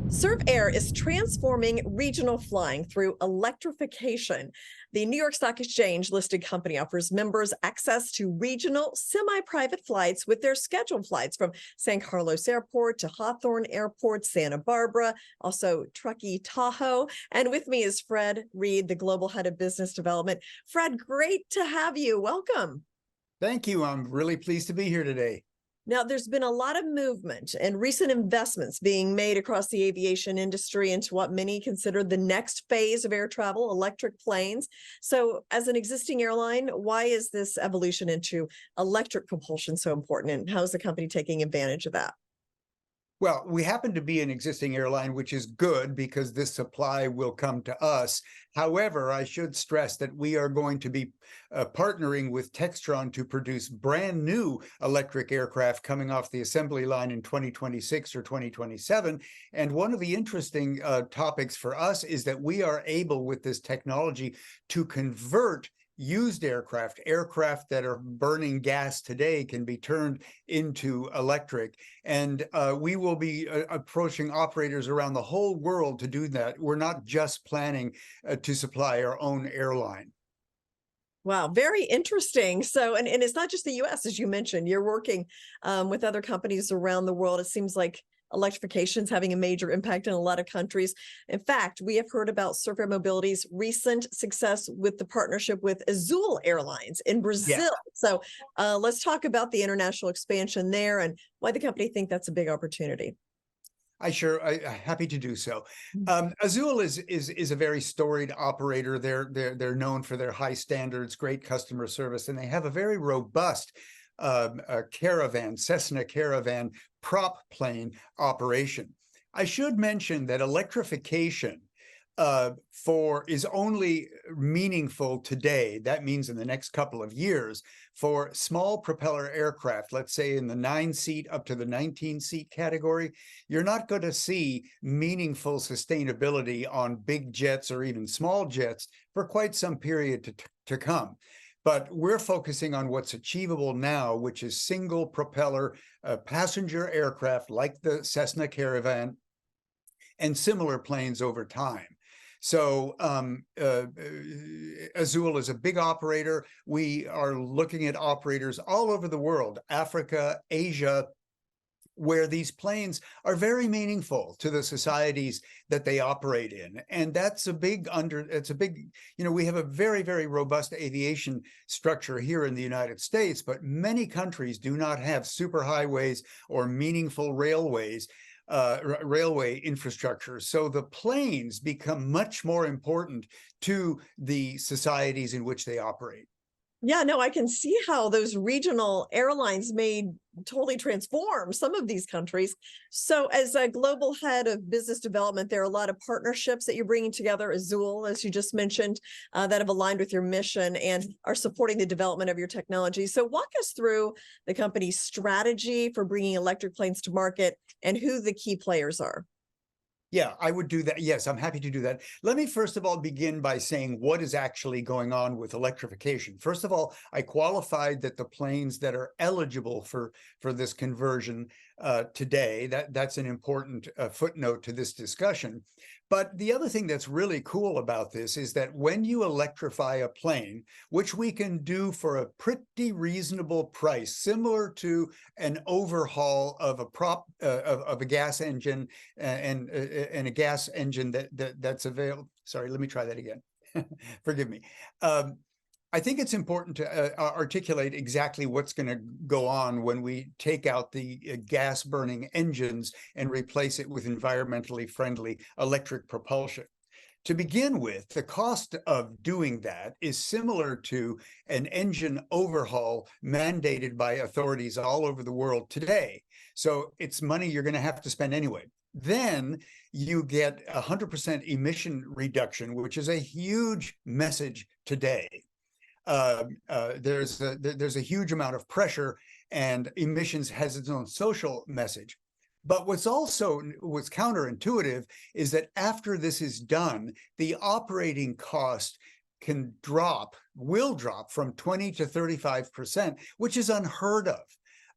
SurfAir is transforming regional flying through electrification. The New York Stock Exchange listed company offers members access to regional semi-private flights with their scheduled flights from San Carlos Airport to Hawthorne Airport, Santa Barbara, also Truckee, Tahoe. And with me is Fred Reed, the Global Head of Business Development. Fred, great to have you. Welcome. Thank you. I'm really pleased to be here today. Now, there's been a lot of movement and recent investments being made across the aviation industry into what many consider the next phase of air travel, electric planes. So, as an existing airline, why is this evolution into electric propulsion so important, and how is the company taking advantage of that? Well, we happen to be an existing airline, which is good because this supply will come to us. However, I should stress that we are going to be partnering with Textron to produce brand new electric aircraft coming off the assembly line in 2026 or 2027. And one of the interesting topics for us is that we are able, with this technology, to convert used aircraft that are burning gas today can be turned into electric. And we will be approaching operators around the whole world to do that. We're not just planning to supply our own airline. Wow, very interesting. So, and it's not just the US, as you mentioned, you're working with other companies around the world. It seems like electrification is having a major impact in a lot of countries. In fact, we have heard about SurfAir Mobility's recent success with the partnership with Azul Airlines in Yeah. Brazil. So let's talk about the international expansion there and why the company think that's a big opportunity. I happy to do so. Azul is a very storied operator. They're known for their high standards, great customer service, and they have a very robust Cessna Caravan prop plane operation. I should mention that electrification is only meaningful today. That means in the next couple of years for small propeller aircraft, let's say in the 9-seat up to the 19-seat category. You're not going to see meaningful sustainability on big jets or even small jets for quite some period to come. But we're focusing on what's achievable now, which is single propeller passenger aircraft like the Cessna Caravan and similar planes over time. So Azul is a big operator. We are looking at operators all over the world, Africa, Asia, where these planes are very meaningful to the societies that they operate in. And that's we have a very, very robust aviation structure here in the United States, but many countries do not have superhighways or meaningful railway infrastructure. So the planes become much more important to the societies in which they operate. Yeah, no, I can see how those regional airlines may totally transform some of these countries. So, as a global head of business development, there are a lot of partnerships that you're bringing together, Azul, as you just mentioned, that have aligned with your mission and are supporting the development of your technology. So, walk us through the company's strategy for bringing electric planes to market and who the key players are. Yeah, I would do that. Yes, I'm happy to do that. Let me first of all begin by saying what is actually going on with electrification. First of all, I qualified that the planes that are eligible for this conversion today, that's an important footnote to this discussion. But the other thing that's really cool about this is that when you electrify a plane, which we can do for a pretty reasonable price, similar to an overhaul of a gas engine and a gas engine that's available. Sorry, let me try that again. Forgive me. I think it's important to articulate exactly what's going to go on when we take out the gas burning engines and replace it with environmentally friendly electric propulsion. To begin with, the cost of doing that is similar to an engine overhaul mandated by authorities all over the world today. So it's money you're going to have to spend anyway. Then you get 100% emission reduction, which is a huge message today. There's a huge amount of pressure, and emissions has its own social message. But what's counterintuitive is that after this is done, the operating cost will drop from 20 to 35%, which is unheard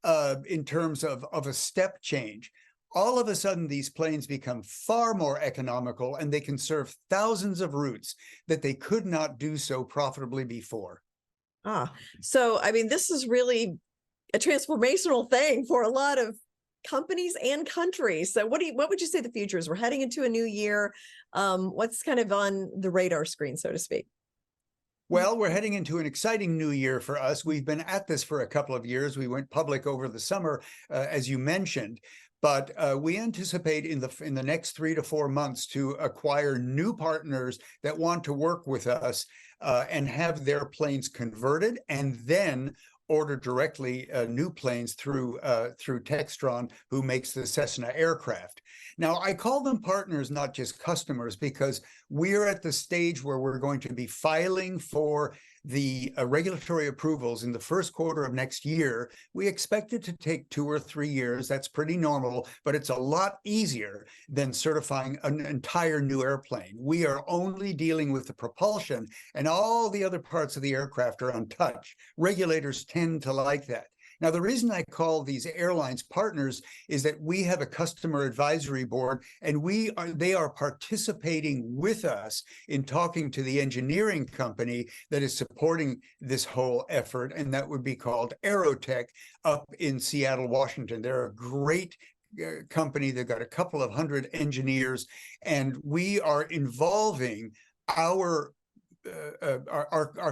of in terms of a step change. all of a sudden these planes become far more economical and they can serve thousands of routes that they could not do so profitably before. Ah, so I mean, this is really a transformational thing for a lot of companies and countries. So what would you say the future is? We're heading into a new year. What's kind of on the radar screen, so to speak? Well, we're heading into an exciting new year for us. We've been at this for a couple of years. We went public over the summer, as you mentioned, but we anticipate in the next 3 to 4 months to acquire new partners that want to work with us and have their planes converted, and then order directly new planes through Textron, who makes the Cessna aircraft. Now, I call them partners, not just customers, because we're at the stage where we're going to be filing for the regulatory approvals in the first quarter of next year. We expect it to take 2 or 3 years. That's pretty normal, but it's a lot easier than certifying an entire new airplane. We are only dealing with the propulsion, and all the other parts of the aircraft are untouched. Regulators tend to like that. Now, the reason I call these airlines partners is that we have a customer advisory board, and they are participating with us in talking to the engineering company that is supporting this whole effort, and that would be called Aerotech up in Seattle, Washington. They're a great company. They've got a couple of hundred engineers, and we are involving our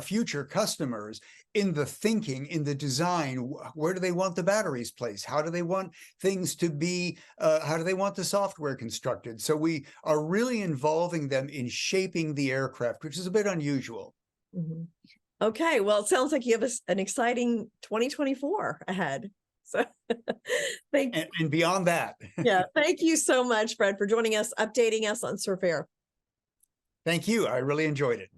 future customers in the thinking, in the design. Where do they want the batteries placed? How do they want things to be? How do they want the software constructed? So we are really involving them in shaping the aircraft, which is a bit unusual. Mhm. Okay, well, it sounds like you have an exciting 2024 ahead. So thank And beyond that. yeah, thank you so much, Fred, for joining us, updating us on SurfAir. Thank you. I really enjoyed it.